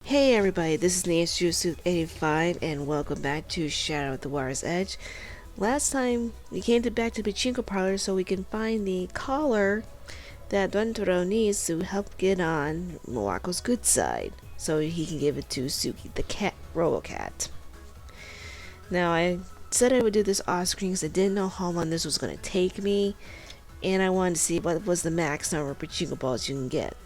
Hey everybody, this is NateJuice85 and welcome back to Shadow at the Water's Edge. Last time we came back to Pachinko Parlor so we can find the collar that Rentaro needs to help get on Moako's good side so he can give it to Suki, the cat, Ryokan. Now I said I would do this off screen because I didn't know how long this was going to take me and I wanted to see what was the max number of Pachinko balls you can get.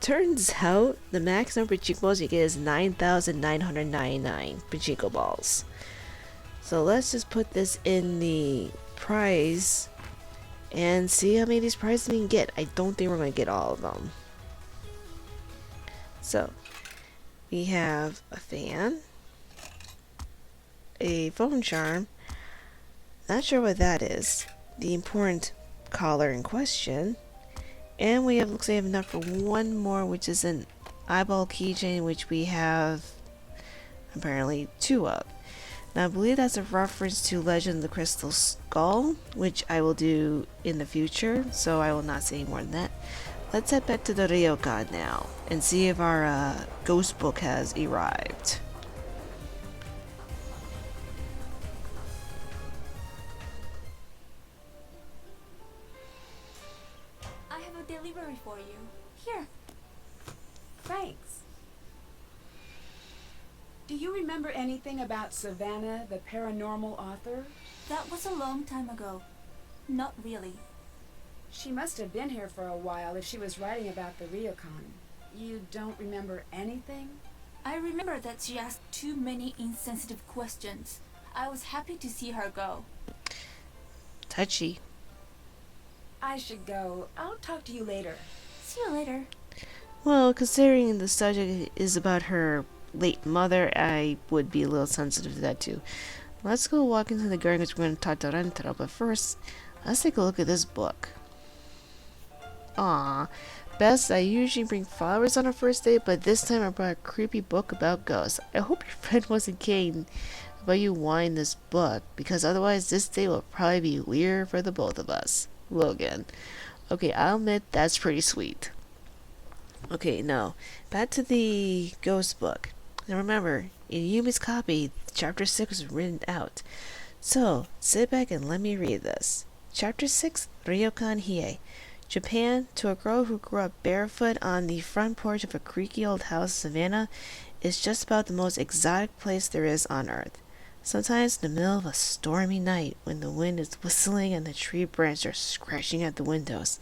Turns out the max number of Pachinko balls you get is 9,999 Pachinko balls. So let's just put this in the prize and see how many of these prizes we can get. I don't think we're going to get all of them. So we have a fan, a phone charm, not sure what that is, the important collar in question, and we have, looks like we have enough for one more, which is an eyeball keychain, which we have apparently two of. Now I believe that's a reference to Legend of the Crystal Skull, which I will do in the future, so I will not say more than that. Let's head back to the Ryokan now and see if our ghost book has arrived. I have a delivery for you. Here. Thanks. Do you remember anything about Savannah, the paranormal author? That was a long time ago. Not really. She must have been here for a while if she was writing about the Ryokan. You don't remember anything? I remember that she asked too many insensitive questions. I was happy to see her go. Touchy. I should go. I'll talk to you later. See you later. Well, considering the subject is about her late mother, I would be a little sensitive to that too. Let's go walk into the garden because we're going to talk to Rentaro, but first, let's take a look at this book. Aww. Best, I usually bring flowers on our first date, but this time I brought a creepy book about ghosts. I hope your friend wasn't kidding about you wanting this book, because otherwise this date will probably be weird for the both of us. Logan. Okay, I'll admit that's pretty sweet. Okay, now, back to the ghost book. Now remember, in Yumi's copy, chapter 6 was written out. So, sit back and let me read this. Chapter 6, Ryokan Hie. Japan, to a girl who grew up barefoot on the front porch of a creaky old house in Savannah, is just about the most exotic place there is on earth. Sometimes in the middle of a stormy night, when the wind is whistling and the tree branches are scratching at the windows,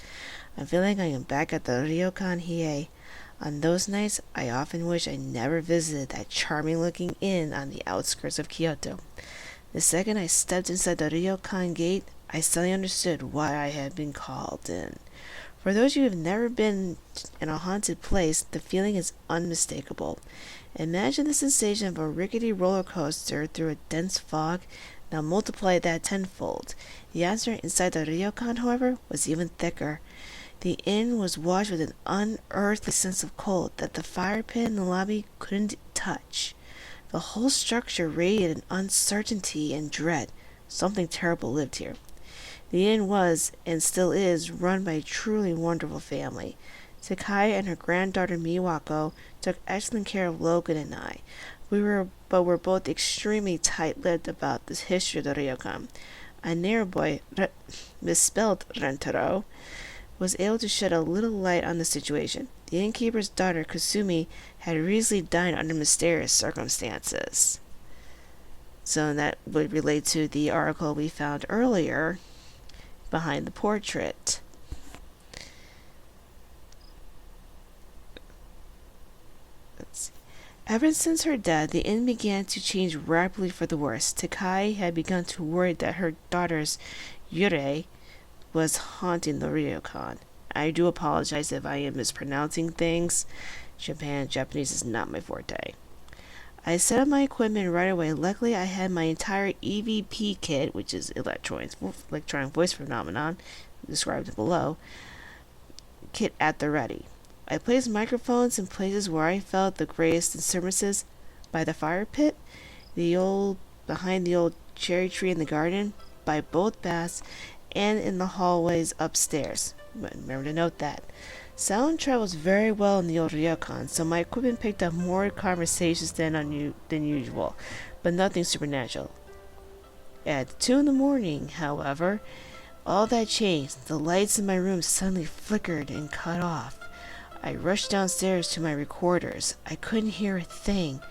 I feel like I am back at the Ryokan Hie. On those nights, I often wish I never visited that charming-looking inn on the outskirts of Kyoto. The second I stepped inside the Ryokan gate, I suddenly understood why I had been called in. For those of you who have never been in a haunted place, the feeling is unmistakable. Imagine the sensation of a rickety roller coaster through a dense fog. Now multiply that tenfold. The atmosphere inside the Ryokan, however, was even thicker. The inn was washed with an unearthly sense of cold that the fire pit in the lobby couldn't touch. The whole structure radiated uncertainty and dread. Something terrible lived here. The inn was, and still is, run by a truly wonderful family. Sakai and her granddaughter Miwako took excellent care of Logan and I. Were both extremely tight-lipped about the history of the Ryokan. A neighbor boy, misspelled Rentaro, was able to shed a little light on the situation. The innkeeper's daughter, Kusumi, had recently died under mysterious circumstances. So that would relate to the article we found earlier behind the portrait. Let's see. Ever since her death, the inn began to change rapidly for the worse. Takai had begun to worry that her daughter's Yurei was haunting the Ryokan. I do apologize if I am mispronouncing things. Japanese is not my forte. I set up my equipment right away. Luckily, I had my entire EVP kit, which is electronic voice phenomenon, described below, kit at the ready. I placed microphones in places where I felt the greatest disturbances: by the fire pit, behind the old cherry tree in the garden, by both baths, and in the hallways upstairs. Remember to note that. Sound travels very well in the old Ryokan, so my equipment picked up more conversations than usual, but nothing supernatural. At 2 in the morning, however, all that changed. The lights in my room suddenly flickered and cut off. I rushed downstairs to my recorders. I couldn't hear a thing,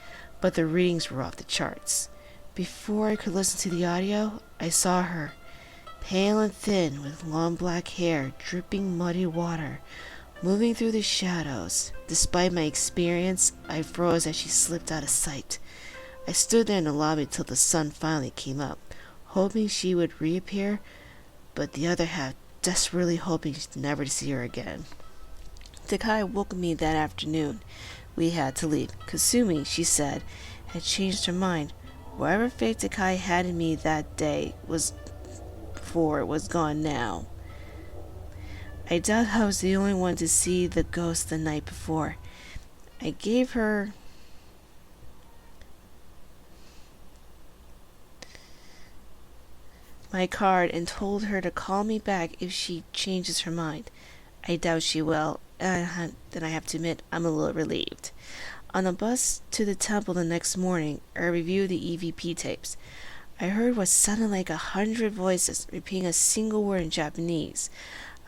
but the readings were off the charts. Before I could listen to the audio, I saw her, pale and thin, with long black hair, dripping muddy water, moving through the shadows. Despite my experience, I froze as she slipped out of sight. I stood there in the lobby till the sun finally came up, hoping she would reappear, but the other half desperately hoping never to see her again. Takai woke me that afternoon. We had to leave. Kasumi, she said, had changed her mind. Whatever faith Takai had in me that day was gone now. I doubt I was the only one to see the ghost the night before. I gave her my card and told her to call me back if she changes her mind. I doubt she will, and then I have to admit I'm a little relieved. On the bus to the temple the next morning, I reviewed the EVP tapes. I heard what sounded like 100 voices repeating a single word in Japanese.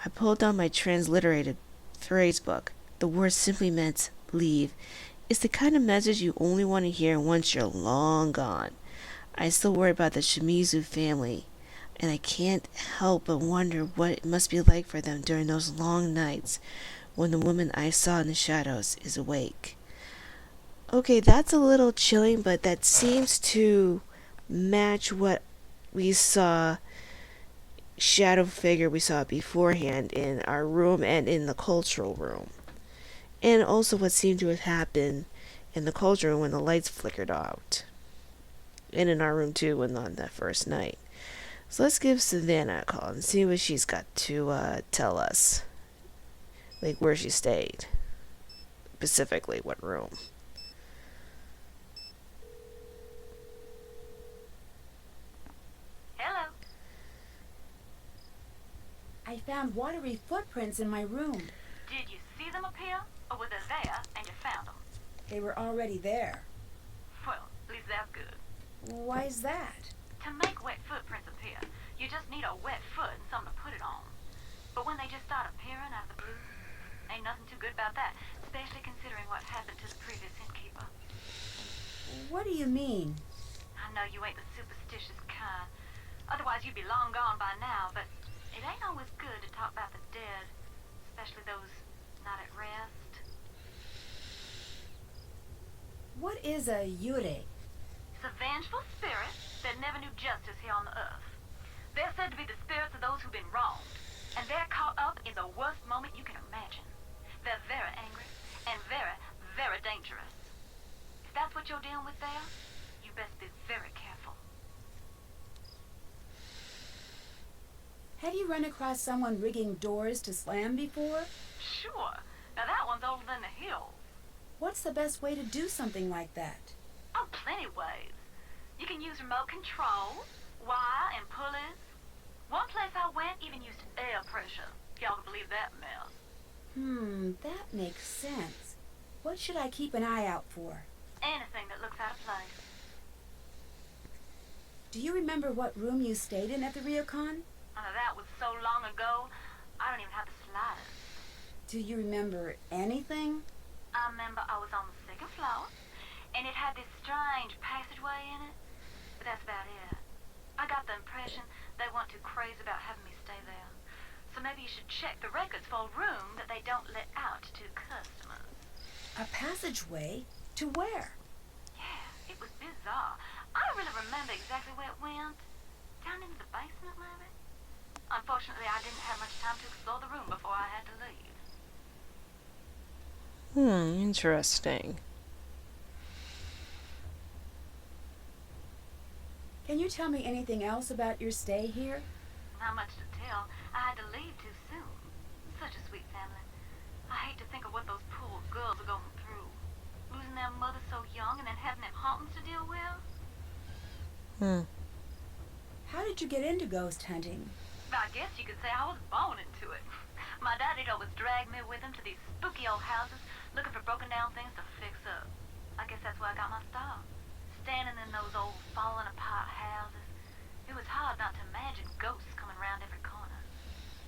I pulled out my transliterated phrase book. The word simply meant leave. It's the kind of message you only want to hear once you're long gone. I still worry about the Shimizu family, and I can't help but wonder what it must be like for them during those long nights when the woman I saw in the shadows is awake. Okay, that's a little chilling, but that seems to match what we saw, shadow figure we saw beforehand in our room and in the cultural room. And also what seemed to have happened in the cultural room when the lights flickered out. And in our room too when on that first night. So let's give Savannah a call and see what she's got to tell us. Like where she stayed. Specifically, what room. Hello. I found watery footprints in my room. Did you see them appear, or were they there and you found them? They were already there. Well, at least that's good. Why is that? To make wet footprints appear, you just need a wet foot and something to put it on. But when they just start appearing out of the blue, ain't nothing too good about that, especially considering what happened to the previous innkeeper. What do you mean? I know you ain't the superstitious kind. Otherwise you'd be long gone by now, but it ain't always good to talk about the dead, especially those not at rest. What is a yurei? It's a vengeful spirit that never knew justice here on the earth. They're said to be the spirits of those who've been wronged, and they're caught up in the worst moment you can imagine. They're very angry and very, very dangerous. If that's what you're dealing with there, you best be very careful. Have you run across someone rigging doors to slam before? Sure. Now that one's older than the hills. What's the best way to do something like that? Oh, plenty ways. You can use remote control, wire and pulleys. One place I went even used air pressure. Y'all can believe that mess. That makes sense. What should I keep an eye out for? Anything that looks out of place. Do you remember what room you stayed in at the Ryokan? That was so long ago, I don't even have the slightest. Do you remember anything? I remember I was on the second floor, and it had this strange passageway in it, but that's about it. I got the impression they weren't too crazy about having me stay there. So maybe you should check the records for a room that they don't let out to customers. A passageway? To where? Yeah, it was bizarre. I don't really remember exactly where it went. Down into the basement, maybe? Unfortunately, I didn't have much time to explore the room before I had to leave. Interesting. Can you tell me anything else about your stay here? Not much to tell. I had to leave too soon. Such a sweet family. I hate to think of what those poor girls are going through. Losing their mother so young and then having them hauntings to deal with. How did you get into ghost hunting? I guess you could say I was born into it. My daddy'd always drag me with him to these spooky old houses looking for broken down things to fix up. I guess that's where I got my start. Standing in those old falling apart houses. It was hard not to imagine ghosts coming around every corner.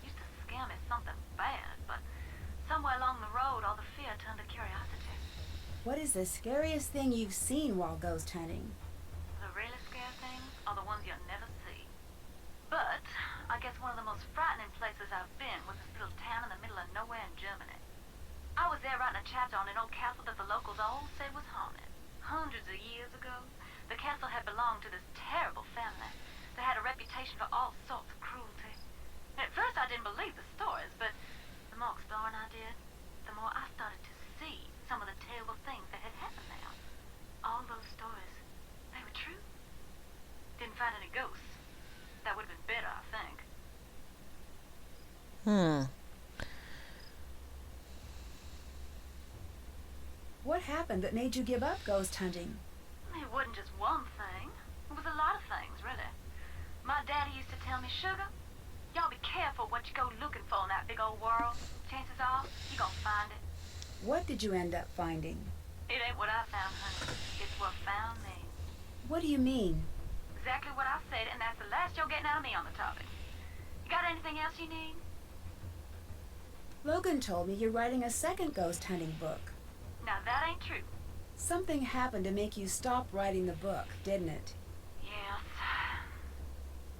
It used to scare me something bad, but somewhere along the road all the fear turned to curiosity. What is the scariest thing you've seen while ghost hunting? The really scary things are the ones you'll never see. But I guess one of the most frightening places I've been was this little town in the middle of nowhere in Germany. I was there writing a chapter on an old castle that the locals all said was haunted. Hundreds of years ago, the castle had belonged to this terrible family that had a reputation for all sorts of cruelty. And at first I didn't believe the stories, but the more exploring I did, the more I started to see some of the terrible things that had happened there. All those stories, they were true. Didn't find any ghosts. That would have been better, I think. What happened that made you give up ghost hunting? It wasn't just one thing. It was a lot of things, really. My daddy used to tell me, Sugar, y'all be careful what you go looking for in that big old world. Chances are, you gonna find it. What did you end up finding? It ain't what I found, honey. It's what found me. What do you mean? Exactly what I said, and that's the last you're getting out of me on the topic. You got anything else you need? Logan told me you're writing a second ghost hunting book. Now that ain't true. Something happened to make you stop writing the book, didn't it? Yes.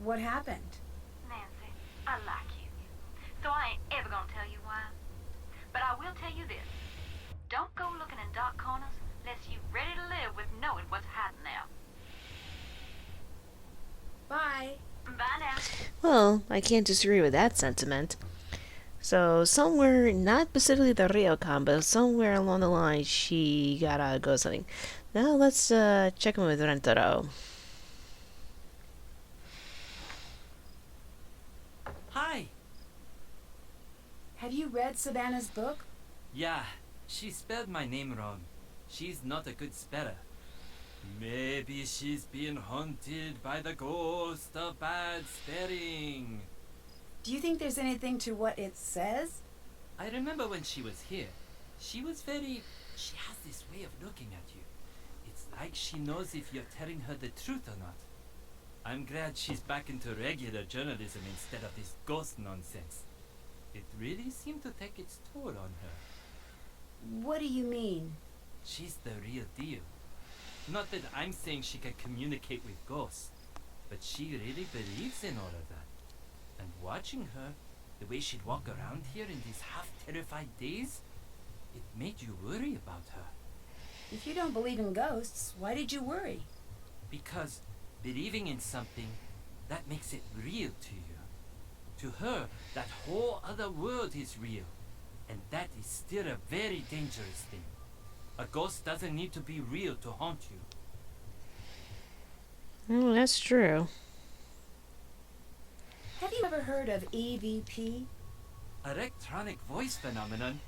What happened? Nancy, I like you. So I ain't ever gonna tell you why. But I will tell you this. Don't go looking in dark corners unless you're ready to live with knowing what's hiding there. Bye. Bye now. Well, I can't disagree with that sentiment. So somewhere, not specifically the Ryokan, but somewhere along the line, she got out of ghost hunting. Now let's check in with Rentaro. Hi. Have you read Savannah's book? Yeah, she spelled my name wrong. She's not a good speller. Maybe she's being haunted by the ghost of bad spelling. Do you think there's anything to what it says? I remember when she was here. She has this way of looking at you. It's like she knows if you're telling her the truth or not. I'm glad she's back into regular journalism instead of this ghost nonsense. It really seemed to take its toll on her. What do you mean? She's the real deal. Not that I'm saying she can communicate with ghosts, but she really believes in all of that. And watching her, the way she'd walk around here in these half-terrified days, it made you worry about her. If you don't believe in ghosts, why did you worry? Because believing in something, that makes it real to you. To her, that whole other world is real. And that is still a very dangerous thing. A ghost doesn't need to be real to haunt you. Oh, that's true. Have you ever heard of EVP? Electronic voice phenomenon?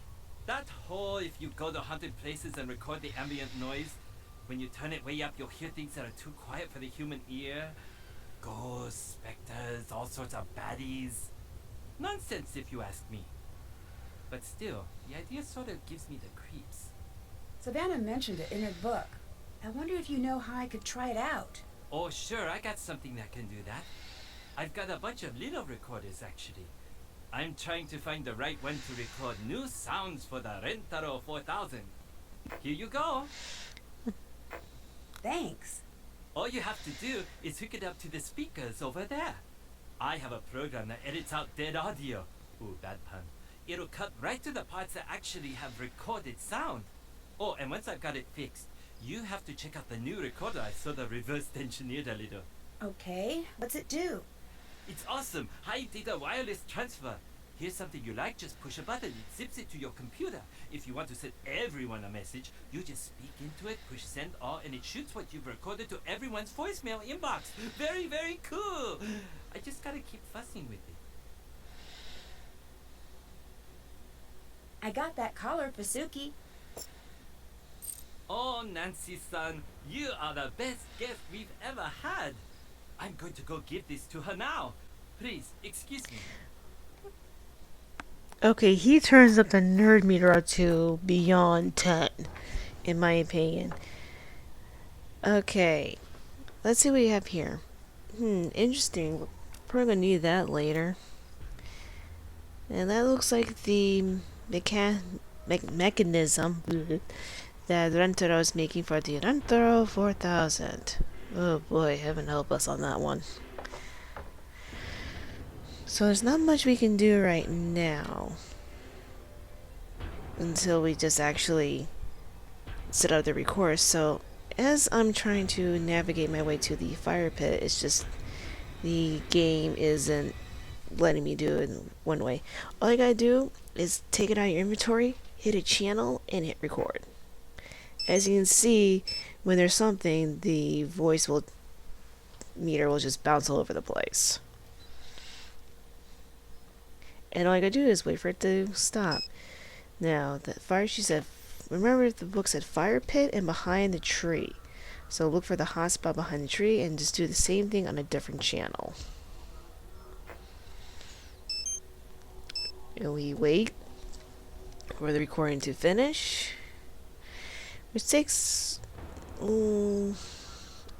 That whole if you go to haunted places and record the ambient noise, when you turn it way up you'll hear things that are too quiet for the human ear. Ghosts, specters, all sorts of baddies. Nonsense if you ask me. But still, the idea sort of gives me the creeps. Savannah mentioned it in her book. I wonder if you know how I could try it out. Oh sure, I got something that can do that. I've got a bunch of little recorders actually. I'm trying to find the right one to record new sounds for the Rentaro 4000. Here you go. Thanks. All you have to do is hook it up to the speakers over there. I have a program that edits out dead audio. Ooh, bad pun. It'll cut right to the parts that actually have recorded sound. Oh, and once I've got it fixed, you have to check out the new recorder I sort of reversed engineered a little. Okay, what's it do? It's awesome! High data wireless transfer! Here's something you like, just push a button, it zips it to your computer. If you want to send everyone a message, you just speak into it, push send all, and it shoots what you've recorded to everyone's voicemail inbox. Very, very cool! I just gotta keep fussing with it. I got that collar for Suki. Oh, Nancy-san, you are the best guest we've ever had. I'm going to go give this to her now. Please, excuse me. Okay, he turns up the nerd meter up to beyond 10, in my opinion. Okay, let's see what we have here. Interesting. We're probably gonna need that later. And that looks like the mechanism that Rentaro is making for the Rentaro 4000. Oh boy, heaven help us on that one. So there's not much we can do right now until we just actually set up the record. So as I'm trying to navigate my way to the fire pit, it's just the game isn't letting me do it in one way. All you gotta do is take it out of your inventory, hit a channel, and hit record. As you can see, when there's something, the meter will just bounce all over the place. And all I gotta do is wait for it to stop. Now, the fire, she said, remember the book said fire pit and behind the tree. So look for the hot spot behind the tree and just do the same thing on a different channel. And we wait for the recording to finish, which takes a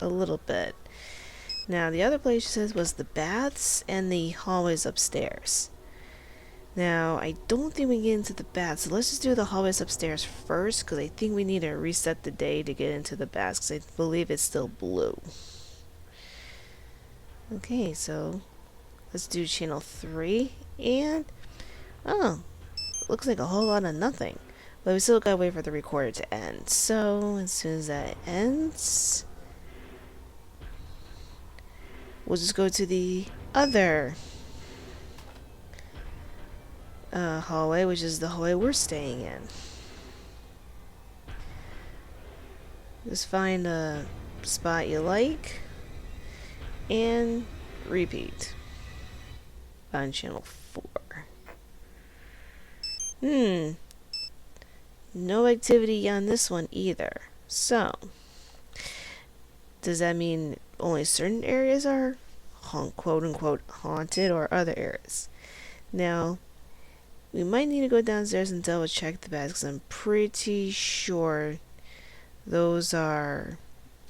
little bit. Now, the other place she says was the baths and the hallways upstairs. Now, I don't think we can get into the baths, so let's just do the hallways upstairs first, because I think we need to reset the day to get into the baths, because I believe it's still blue. Okay, so let's do channel 3, and oh, looks like a whole lot of nothing. But we still gotta wait for the recorder to end. So, as soon as that ends, we'll just go to the other hallway, which is the hallway we're staying in. Just find a spot you like and repeat on channel 4. No activity on this one either. So, does that mean only certain areas are quote unquote haunted or other areas? Now, we might need to go downstairs and double check the bags, because I'm pretty sure those are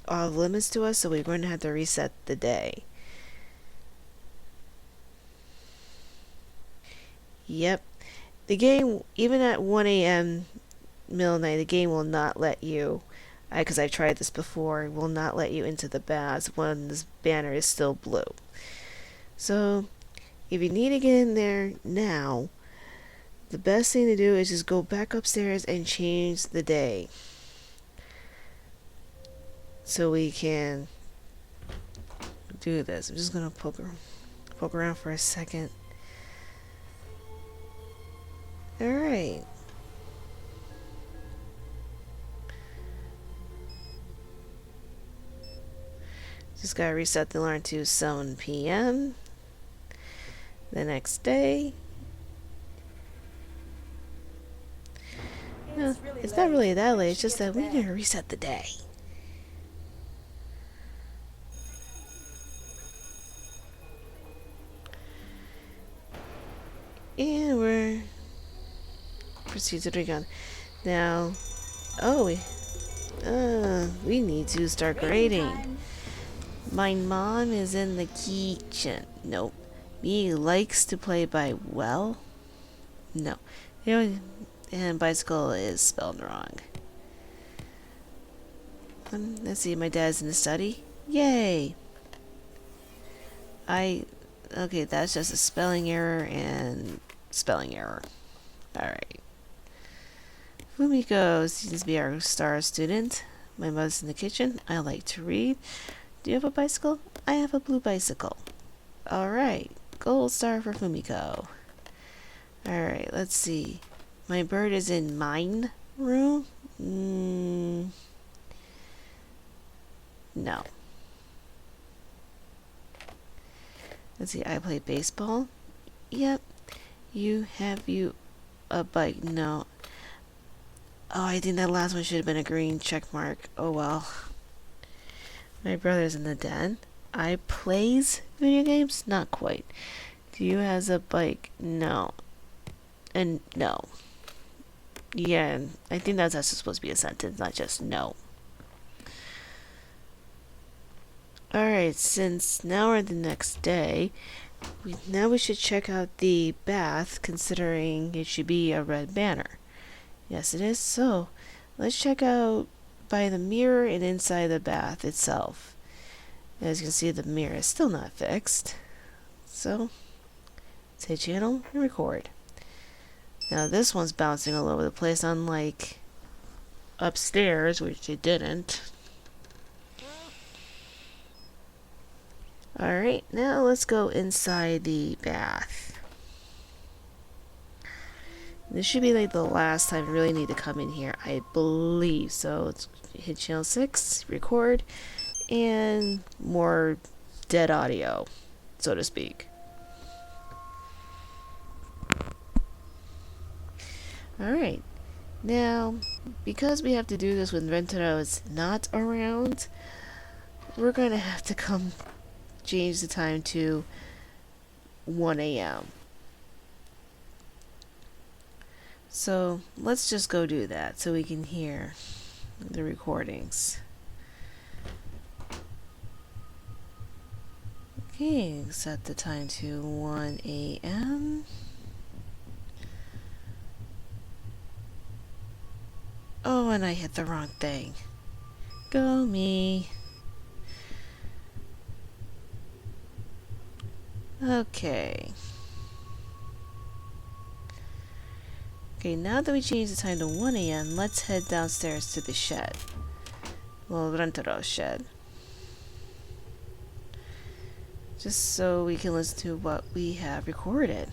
off limits to us, so we're going to have to reset the day. Yep. The game, even at 1 a.m. middle of the night, the game will not let you, because I've tried this before, will not let you into the baths when this banner is still blue. So, if you need to get in there now, the best thing to do is just go back upstairs and change the day, so we can do this. I'm just gonna poke around for a second. Alright. Just gotta reset the alarm to 7 p.m. the next day. No, it's not really that late, it's just that we need to reset the day. And we're proceed to drink on. Now, oh, we need to start grading. My mom is in the kitchen. Nope. Me likes to play by well. No. And bicycle is spelled wrong. Let's see, my dad's in the study. Yay! Okay, that's just a spelling error and spelling error. Alright. Fumiko seems to be our star student. My mother's in the kitchen. I like to read. Do you have a bicycle? I have a blue bicycle. Alright. Gold star for Fumiko. Alright, let's see. My bird is in mine room? No. Let's see, I play baseball. Yep. Have you a bike? No. Oh, I think that last one should have been a green check mark. Oh well. My brother's in the den. I plays video games? Not quite. Do you has a bike? No. And no. Yeah, I think that's actually supposed to be a sentence, not just no. Alright, since now we're the next day, now we should check out the bath, considering it should be a red banner. Yes, it is. So, let's check out by the mirror and inside the bath itself. As you can see, the mirror is still not fixed. So, let's hit channel and record. Now this one's bouncing all over the place, unlike upstairs, which it didn't. Alright, now let's go inside the bath. This should be like the last time I really need to come in here, I believe. So let's hit channel 6, record, and more dead audio, so to speak. Alright, now because we have to do this when Rentaro is not around, we're going to have to come change the time to 1 a.m. So let's just go do that so we can hear the recordings. Okay, set the time to 1 a.m. Oh, and I hit the wrong thing. Go me. Okay. Okay, now that we changed the time to 1 a.m., let's head downstairs to the shed. Well, Rentaro's shed. Just so we can listen to what we have recorded.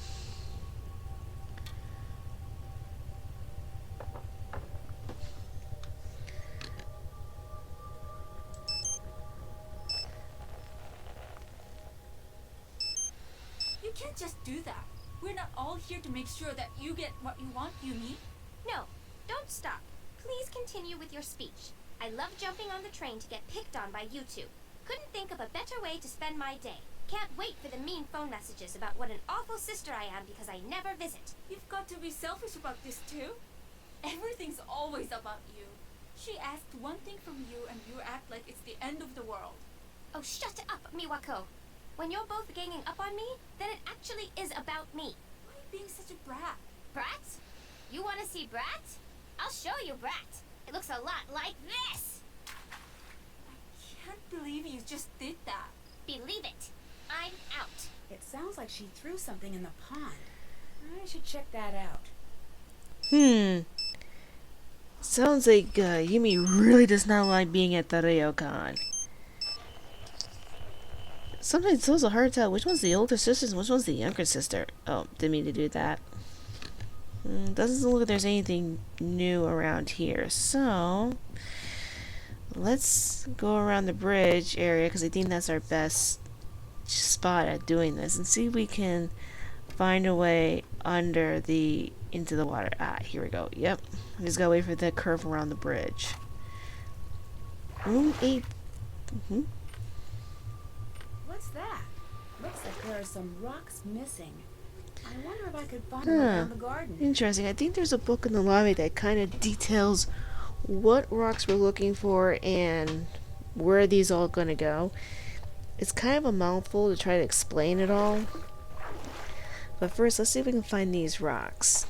You can't just do that. We're not all here to make sure that you get what you want, Yumi. No, don't stop. Please continue with your speech. I love jumping on the train to get picked on by you two. Couldn't think of a better way to spend my day. Can't wait for the mean phone messages about what an awful sister I am because I never visit. You've got to be selfish about this too. Everything's always about you. She asked one thing from you and you act like it's the end of the world. Oh, shut up, Miwako. When you're both ganging up on me, then it actually is about me. Why are you being such a brat? Brat? You want to see Brat? I'll show you Brat. It looks a lot like this. I can't believe you just did that. Believe it. I'm out. It sounds like she threw something in the pond. I should check that out. Sounds like Yumi really does not like being at the Ryokan. Sometimes it's also hard to tell which one's the older sister and which one's the younger sister. Oh, didn't mean to do that. Doesn't look like there's anything new around here. So, let's go around the bridge area because I think that's our best spot at doing this. And see if we can find a way under into the water. Ah, here we go. Yep. We just gotta wait for the curve around the bridge. Room 8. What's that? Looks like there are some rocks missing. I wonder if I could find them around the garden. Interesting. I think there's a book in the lobby that kind of details what rocks we're looking for and where these all gonna go. It's kind of a mouthful to try to explain it all. But first, let's see if we can find these rocks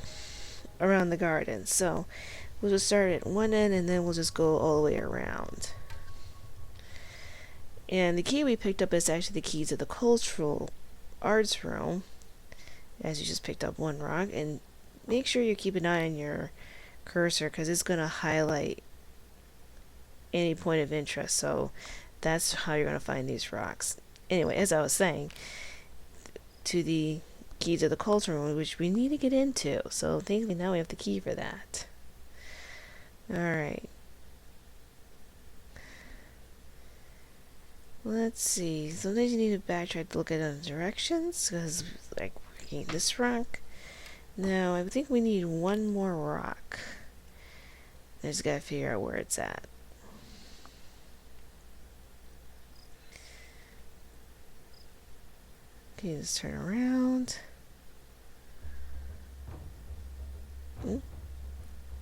around the garden. So, we'll just start at one end and then we'll just go all the way around. And the key we picked up is actually the key to the cultural arts room. As you just picked up one rock. And make sure you keep an eye on your cursor because it's going to highlight any point of interest. So that's how you're going to find these rocks. Anyway, as I was saying, to the key to the cultural room, which we need to get into. So thankfully now we have the key for that. Alright. Let's see. Sometimes you need to backtrack to look at other directions because, like, working this rock. Now, I think we need one more rock. I just gotta figure out where it's at. Okay, let's turn around.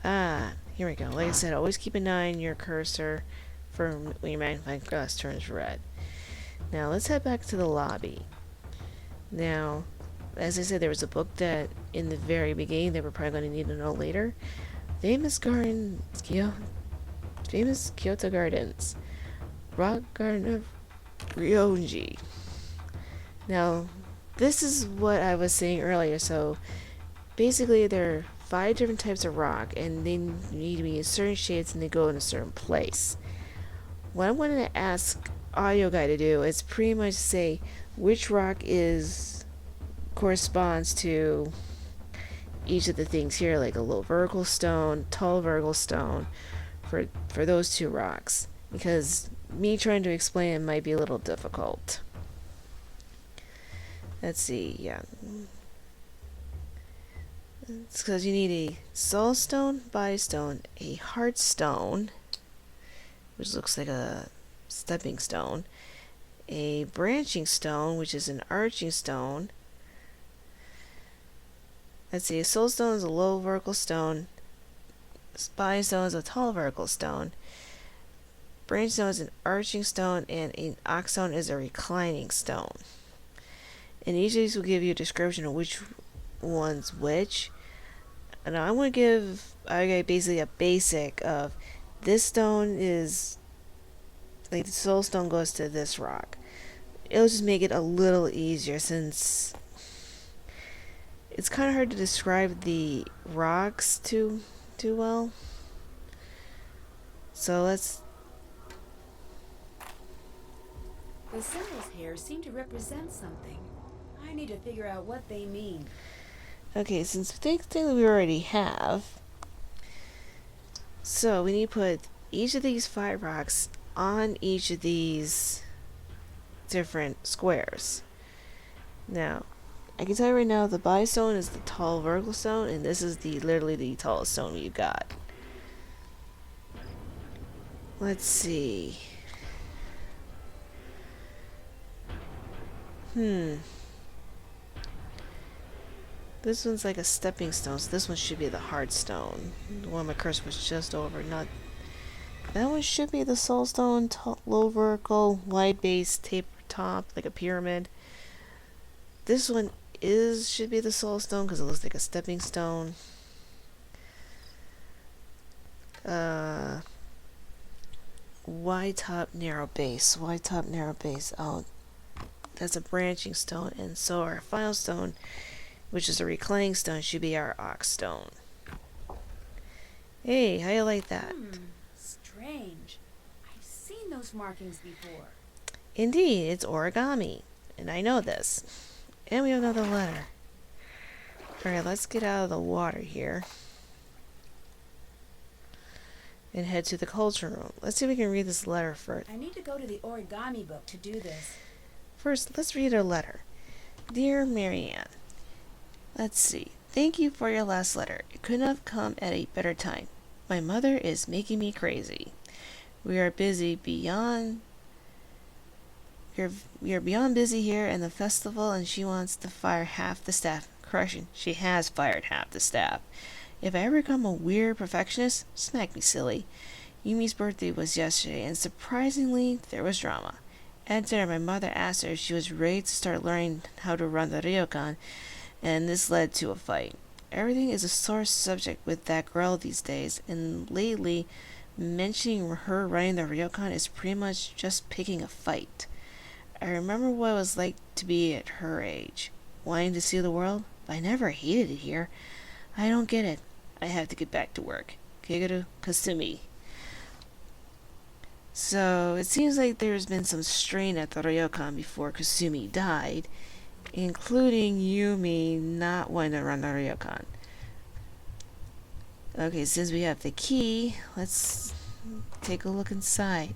Ah, here we go. Like I said, always keep an eye on your cursor for when your magnifying glass turns red. Now, let's head back to the lobby. Now, as I said, there was a book that, in the very beginning, they were probably going to need to know later. Famous Kyoto Gardens. Rock Garden of Ryokan. Now, this is what I was saying earlier. So, basically, there are 5 different types of rock, and they need to be in certain shades, and they go in a certain place. What I wanted to ask Audio Guy to do is pretty much say which rock corresponds to each of the things here, like a low vertical stone, tall vertical stone, for those 2 rocks. Because me trying to explain it might be a little difficult. Let's see, yeah. It's because you need a soul stone, body stone, a heart stone, which looks like a stepping stone, a branching stone, which is an arching stone. Let's see, a soul stone is a low vertical stone, body stone is a tall vertical stone, branch stone is an arching stone, and an ox stone is a reclining stone. And each of these will give you a description of which one's which. And I want to give basically a basic of this stone is like the soul stone goes to this rock. It'll just make it a little easier since it's kind of hard to describe the rocks too well. So let's. The symbols here seem to represent something. I need to figure out what they mean. Okay, since technically we already have, so we need to put each of these 5 rocks on each of these different squares. Now, I can tell you right now, the body stone is the tall vertical stone, and this is literally the tallest stone we've got. Let's see. This one's like a stepping stone, so this one should be the hard stone. The one my cursor was just over, not. That one should be the soul stone, low vertical, wide base, taper top, like a pyramid. This one should be the soul stone because it looks like a stepping stone. Wide top, narrow base. Wide top, narrow base. Oh, that's a branching stone, and so our final stone, which is a reclining stone, should be our ox stone. Hey, how you like that? Strange. I've seen those markings before. Indeed, it's origami, and I know this. And we have another letter. Alright, let's get out of the water here and head to the culture room. Let's see if we can read this letter first. I need to go to the origami book to do this. First, let's read our letter. Dear Marianne, let's see. Thank you for your last letter. It couldn't have come at a better time. My mother is making me crazy. We are beyond busy here in the festival, and she wants to fire half the staff. Correction, she has fired half the staff. If I ever become a weird perfectionist, smack me silly. Yumi's birthday was yesterday, and surprisingly, there was drama. At dinner, my mother asked her if she was ready to start learning how to run the Ryokan, and this led to a fight. Everything is a sore subject with that girl these days, and lately, mentioning her running the Ryokan is pretty much just picking a fight. I remember what it was like to be at her age, wanting to see the world, but I never hated it here. I don't get it. I have to get back to work. Kigaru Kasumi. So, it seems like there's been some strain at the Ryokan before Kasumi died, including Yumi not wanting to run the Ryokan. Okay, since we have the key, let's take a look inside.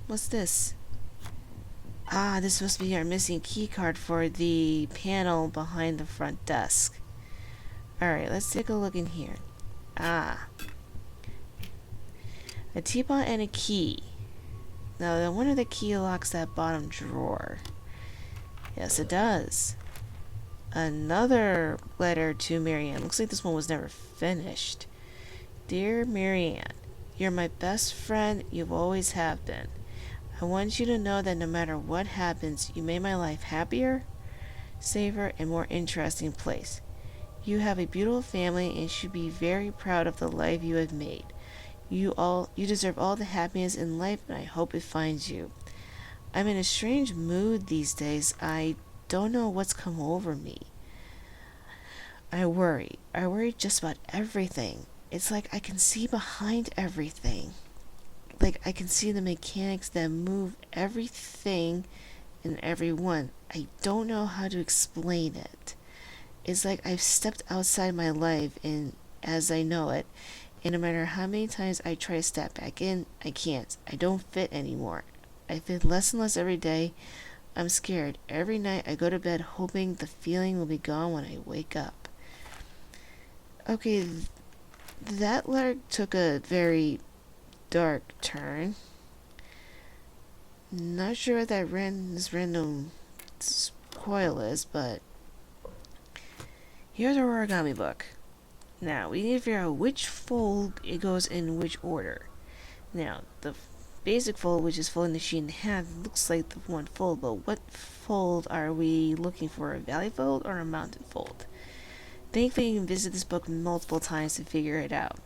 What's this? Ah, this must be our missing key card for the panel behind the front desk. Alright, let's take a look in here. Ah. A teapot and a key. Now, I wonder if the key locks that bottom drawer. Yes, it does. Another letter to Marianne. Looks like this one was never finished. Dear Marianne, you're my best friend. You've always have been. I want you to know that no matter what happens, you made my life happier, safer, and more interesting place. You have a beautiful family and should be very proud of the life you have made. You deserve all the happiness in life, and I hope it finds you. I'm in a strange mood these days. I don't know what's come over me. I worry. I worry just about everything. It's like I can see behind everything. Like I can see the mechanics that move everything and everyone. I don't know how to explain it. It's like I've stepped outside my life and as I know it, and no matter how many times I try to step back in, I can't. I don't fit anymore. I fit less and less every day. I'm scared. Every night I go to bed hoping the feeling will be gone when I wake up. Okay, that letter took a very dark turn. Not sure what this random coil is, but here's our origami book. Now, we need to figure out which fold it goes in which order. Now, the basic fold, which is folding the sheet in half, looks like the one fold, but what fold are we looking for? A valley fold or a mountain fold? Thankfully, you can visit this book multiple times to figure it out.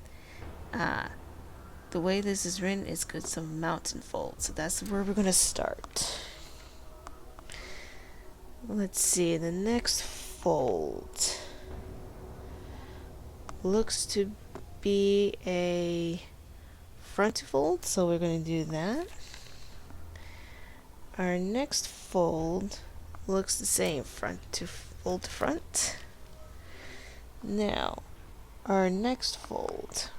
The way this is written is good, some mountain fold, so that's where we're going to start. Let's see, the next fold looks to be a front fold, so we're going to do that. Our next fold looks the same, front to fold to front. Now, our next fold.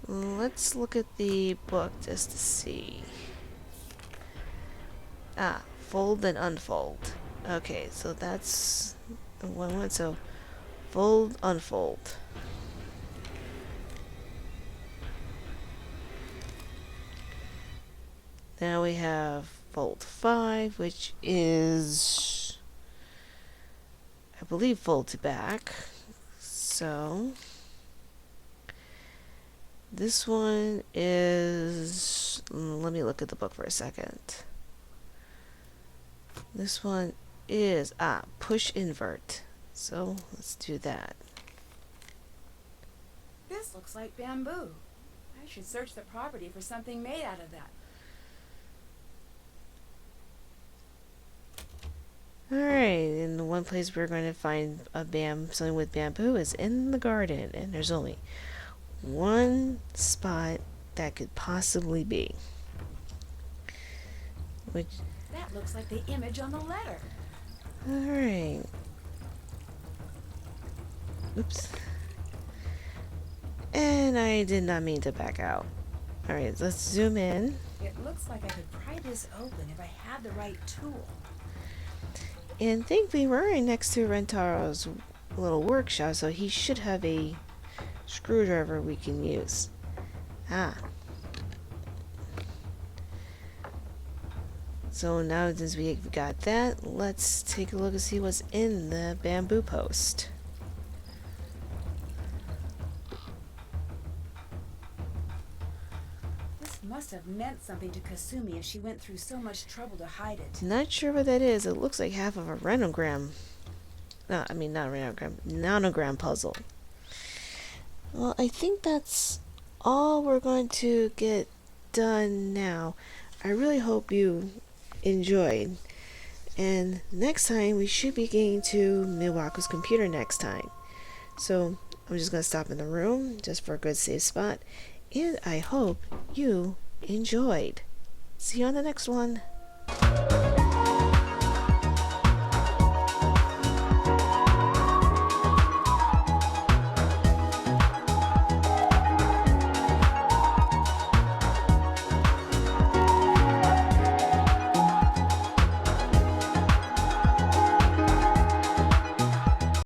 Let's look at the book just to see. Fold and unfold. Okay, so that's the one. So, fold, unfold. Now we have fold 5, which is, I believe, fold to back. So, this one is, let me look at the book for a second. This one is, push invert. So, let's do that. This looks like bamboo. I should search the property for something made out of that. Alright, and the one place we're going to find something with bamboo is in the garden, and there's only one spot that could possibly be. That looks like the image on the letter. Alright. Oops. And I did not mean to back out. Alright, let's zoom in. It looks like I could pry this open if I had the right tool. And thankfully we're right next to Rentaro's little workshop, so he should have a screwdriver we can use. So now since we've got that, let's take a look and see what's in the bamboo post. This must have meant something to Kasumi if she went through so much trouble to hide it. Not sure what that is. It looks like half of a renogram. Not renogram, nonogram puzzle. Well, I think that's all we're going to get done now. I really hope you enjoyed. And next time, we should be getting to Miwaku's computer next time. So, I'm just going to stop in the room just for a good safe spot. And I hope you enjoyed. See you on the next one.